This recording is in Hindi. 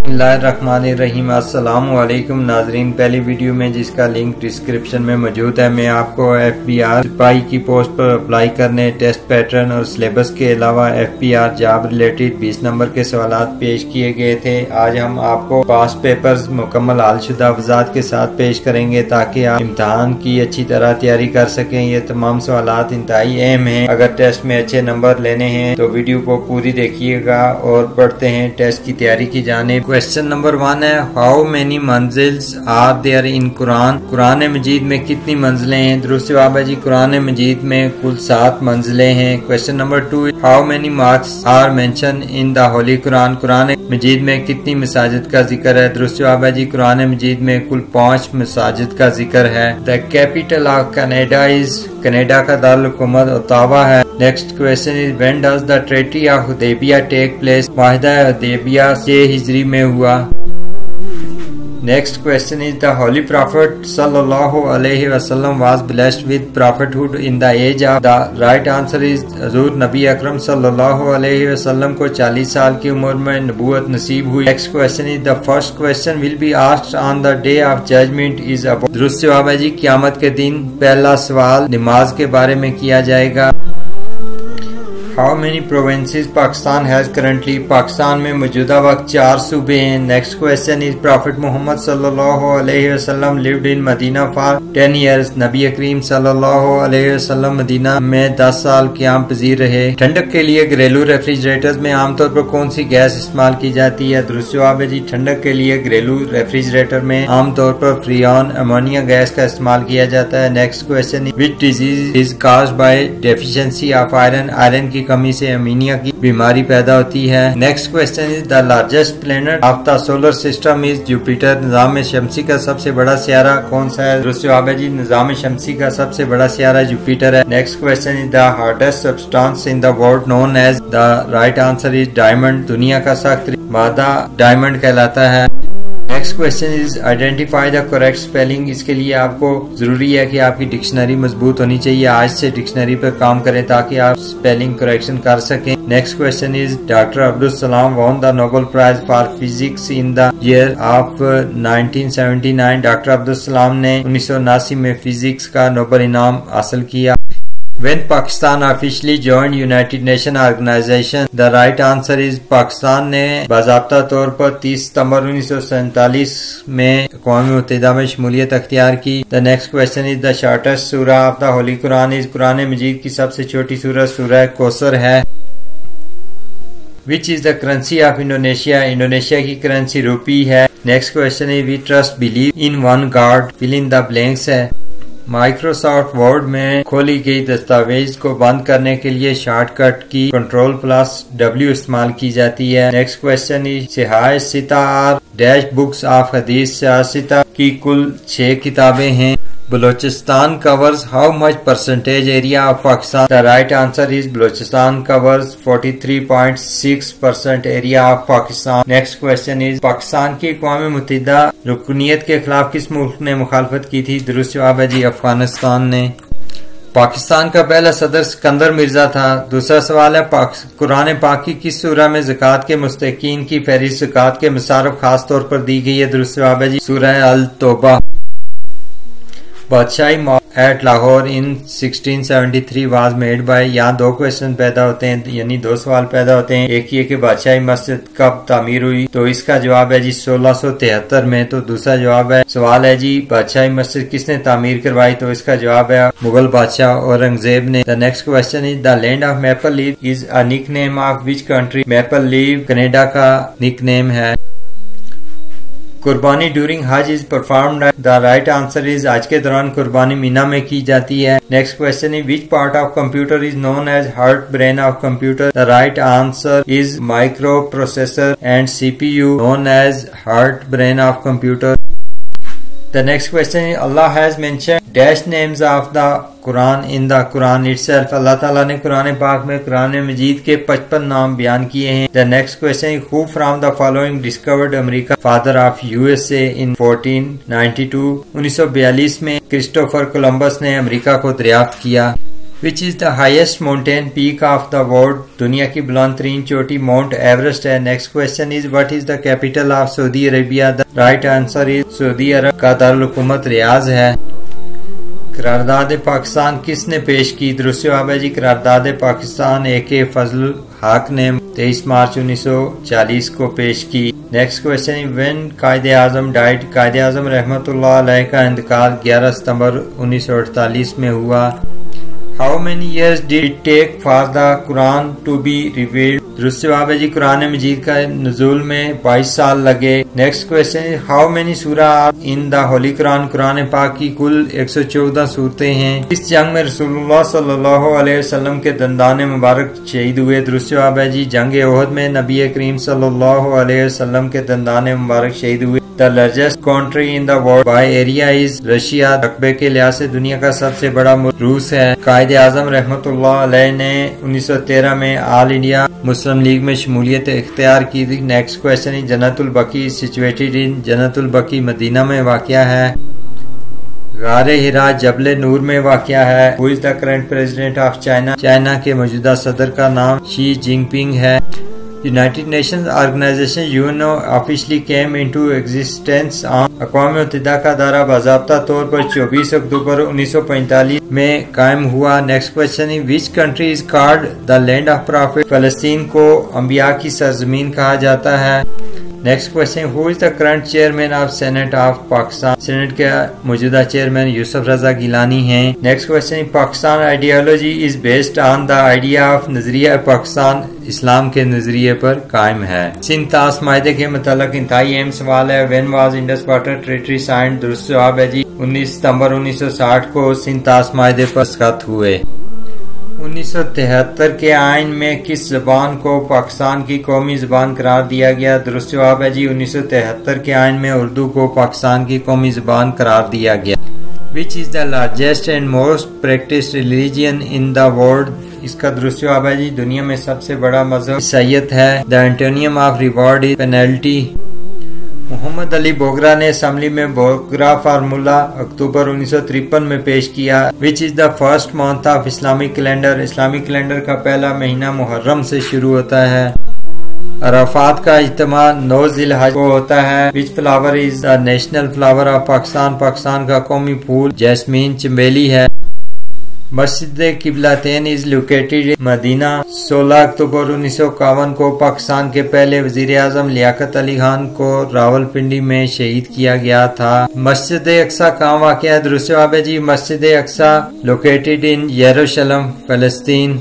बिस्मिल्लाहिर्रहमानिर्रहीम। अस्सलामु अलैकुम नाजरीन। पहली वीडियो में जिसका लिंक डिस्क्रिप्शन में मौजूद है, मैं आपको FBR सिपाही की पोस्ट पर अप्लाई करने, टेस्ट पैटर्न और सिलेबस के अलावा FBR जॉब रिलेटेड 20 नंबर के सवालात पेश किए गए थे। आज हम आपको पास पेपर्स मुकम्मल हलशुदा वज़ाहत के साथ पेश करेंगे ताकि आप इम्तहान की अच्छी तरह तैयारी कर सकें। ये तमाम सवालात इंतहाई अहम हैं। अगर टेस्ट में अच्छे नंबर लेने हैं तो वीडियो को पूरी देखिएगा और पढ़ते हैं टेस्ट की तैयारी की जानिब। क्वेश्चन नंबर 1 है, हाउ मेनी मंजिल्स are there in Quran? Quran Majeed में कितनी मंजिलें हैं? दुरुस्त जवाब है जी, कुरान मजीद में कुल 7 मंजिलें हैं। Question number 2, how many marks are mention in the holy Quran? Quran Majeed में कितनी मसाजिद का जिक्र है? दुरुस्त जवाब है जी, कुरान मजीद में कुल 5 मसाजिद का जिक्र है। The capital of Canada is? Canada का दारुल हुकूमत ओटावा है। Next question is, when does the treaty of Hudaibiya take place? माहिदा हुदैबिया 6 हिजरी में हुआ। Next question is, the holy prophet सल्लल्लाहु अलैहि वसल्लम was blessed with prophethood in the age of? The right answer is, हजूर नबी अकरम सल्लल्लाहु अलैहि वसल्लम को 40 साल की उम्र में नबूवत नसीब हुई। Next question is, the first question will be asked on the day of judgement is about? दुरुस्त जवाब है जी, क़यामत के दिन पहला सवाल नमाज के बारे में किया जाएगा। How many provinces Pakistan has currently? Pakistan में मौजूदा वक्त 4 सूबे हैं। Next question is, prophet Muhammad सल्लल्लाहु अलैहि वसल्लम lived in Medina for 10 years? नबी करीम सल्लल्लाहु अलैहि वसल्लम मदीना में 10 साल क़याम पजीर रहे। ठंडक के लिए घरेलू रेफ्रिजरेटर्स में आमतौर पर कौन सी गैस इस्तेमाल की जाती है? दुरुस्त जवाब है जी, ठंडक के लिए घरेलू रेफ्रिजरेटर में आमतौर पर फ्रीऑन अमोनिया गैस का इस्तेमाल किया जाता है। Next question, which disease is caused by deficiency of iron? Iron की कमी से अमीनिया की बीमारी पैदा होती है। Next question is, the largest planet of the solar system is Jupiter? निजाम शमसी का सबसे बड़ा सियारा कौन सा है? दुरुस्त जवाब है जी, निजाम शमसी का सबसे बड़ा सियारा जुपिटर है। Next question is, the hardest substance in the world known as? The right answer is diamond. दुनिया का सख्त मादा डायमंड कहलाता है। Next question is, identify the correct spelling? इसके लिए आपको जरूरी है कि आपकी डिक्शनरी मजबूत होनी चाहिए। आज से डिक्शनरी पर काम करें ताकि आप स्पेलिंग करेक्शन कर सकें। Next question is, doctor Abdul Salam won the Nobel prize for physics in the year of 1979? Doctor Abdul Salam ने 1979 में फिजिक्स का नोबेल इनाम हासिल किया। When Pakistan officially joined United Nations Organization? The right answer is, Pakistan ने बाज़ाब्ता तौर पर 30 सितंबर 1947 में अक़वाम मुत्तहिदा में शमूलियत अख्तियार की। The next question is, the shortest सूरा of the Holy Quran is? Quran मजीद की सबसे छोटी सूरत सूरह कौसर है। Which is the currency of Indonesia? Indonesia की करेंसी रुपी है। Next question is, we trust believe in one God? fill in the blanks है। माइक्रोसॉफ्ट वर्ड में खोली गई दस्तावेज को बंद करने के लिए शॉर्टकट की Ctrl+W इस्तेमाल की जाती है। नेक्स्ट क्वेश्चन इज, सिहाह सिता और डैश बुक्स ऑफ हदीस सिता की कुल 6 किताबें हैं। Balochistan covers how much percentage area of Pakistan? The right answer is, Balochistan covers 43.6% area of Pakistan. Next question is, Pakistan की अक़वाम मुत्तहिदा रुकनीत के खिलाफ किस मुल्क ने मुखालफत की थी? दुरुस्त जवाब है जी, अफगानिस्तान ने। पाकिस्तान का पहला सदर सिकंदर मिर्जा था। दूसरा सवाल है, कुरान पाक की किस सूरह में ज़कात के मुस्तहिकीन की फहरिस्त ज़कात के मुसारफ खास तौर पर दी गई है? दुरुस्त जवाब है जी, Surah Al Tauba. Badshahi at Lahore in 1673 was made by? यहाँ 2 क्वेश्चन पैदा होते हैं, यानी 2 सवाल पैदा होते हैं। एक ये कि बादशाही मस्जिद कब तामीर हुई? तो इसका जवाब है जी 1673 में। तो दूसरा जवाब है, सवाल है जी, बादशाही मस्जिद किसने तामीर करवाई? तो इसका जवाब है मुगल बादशाह औरंगजेब ने। The next question is, the land of maple leaf is a nickname of which country? Maple leaf Canada का निक नेम है। Qurbani during Hajj is performed? The right answer is, Hajj के दौरान कुर्बानी मीना में की जाती है। Next question is, which part of computer is known as heart brain of computer? The right answer is, microprocessor and CPU known as heart brain of computer. The next question is, Allah has mentioned dash names of the Quran in the Quran itself? अल्लाह ताला ने कुरान पाक में कुरान मजीद के 55 नाम बयान किए हैं। The next question is, who from the following discovered America? Father of USA in 1492? 1942 में क्रिस्टोफर कोलंबस ने अमेरिका को दरियाफ्त किया। Which is the highest mountain peak of the world? दुनिया की बुलंद तरीन चोटी माउंट एवरेस्ट है। Next question is what is the capital of Saudi Arabia? The right answer is सऊदी अरब का दारुल हुकूमत रियाज है। करारदाद पाकिस्तान किसने पेश की? दुरुस्त जवाब है जी करारदाद पाकिस्तान AK फजल हक ने 23 मार्च 1940 को पेश की। नेक्स्ट क्वेश्चन इज व्हेन कायदे आजम डाइड? कायदे आजम रहमतुल्लाह अलैह का इंतकाल 11 सितंबर 1948 में हुआ। How many years did it take for the Quran to be revealed? दुरुस्त जवाब है जी कुरान मजीद का नुज़ूल में 22 साल लगे। नेक्स्ट क्वेश्चन है हाउ मेनी सूरा इन द होली कुरान? कुरान पाक की कुल 114 सूरतें हैं। इस जंग में रसूलुल्लाह सल्लल्लाहु अलैहि वसल्लम के दंदान मुबारक शहीद हुए। दुरुस्त जवाब है जी जंग ओहद में नबी करीम सल्लल्लाहु अलैहि वसल्लम के दंदान मुबारक शहीद हुए। The largest country in the world by area is Russia. रकबे के लिहाज से दुनिया का सबसे बड़ा मुल्क रूस है। कायदे आजम रहमतुल्लाह अलैह ने 1913 में ऑल इंडिया मुस्लिम लीग में शमूलियत इख्तियार की थी। नेक्स्ट क्वेश्चन इज जन्नतुल बकी सिचुएटेड इन? जन्नतुल बकी मदीना में वाक़या है। गारे हिरा जबल नूर में वाक़या है। Who is the current president of China? China के मौजूदा सदर का नाम शी जिनपिंग है। United Nations organisation UNO officially came into existence on? अक़वाम मुत्तहिदा का दायरा बाज़ाब्ता तौर पर 24 अक्टूबर 1945 में कायम हुआ। नेक्स्ट क्वेश्चन है which country is called the land of prophet? फलस्तीन को अंबिया की सरजमीन कहा जाता है। Next question who is the current chairman of senate of Pakistan? Senate के मौजूदा चेयरमैन यूसुफ रजा गिलानी हैं। Next question Pakistan ideology is based on the idea of नजरिया पाकिस्तान इस्लाम के नजरिए पर कायम है। सिंध ताश मायदे के मुतालिक इंतहाई अहम सवाल है when was Indus water territory signed? दुरुस्त जवाब है जी 19 सितंबर 1960 को सिंध ताश मायदे पर दस्तखत हुए। 1973 के आइन में किस जबान को पाकिस्तान की कौमी जबान करार दिया गया? दुरुस्त जवाब है जी 1973 के आइन में उर्दू को पाकिस्तान की कौमी जबान करार दिया गया। विच is the largest and most practised religion in the world? इसका दुरुस्त जवाब है जी दुनिया में सबसे बड़ा मजहब ईसाईयत है। The antonym of reward is penalty. Mohammad Ali Bogra ने असम्बली में बोगरा फार्मूला अक्टूबर 1953 में पेश किया। Which is the first month of Islamic calendar? Islamic calendar का पहला महीना मुहर्रम से शुरू होता है। अराफात का इज्तिमा 9 ज़िलहज को होता है। विच flower is the national flower of Pakistan? Pakistan का कौमी फूल जैस्मीन चमेली है। मस्जिद किबलातैन इज लोकेटेड इन मदीना। 16 अक्टूबर 1951 को पाकिस्तान के पहले वजीर आजम लियाकत अली खान को रावलपिंडी में शहीद किया गया था। मस्जिद अक्सा कहाँ वाक़या है? दुरुस्त जवाब है जी मस्जिद अक्सा लोकेटेड इन यरूशलेम फलस्तीन।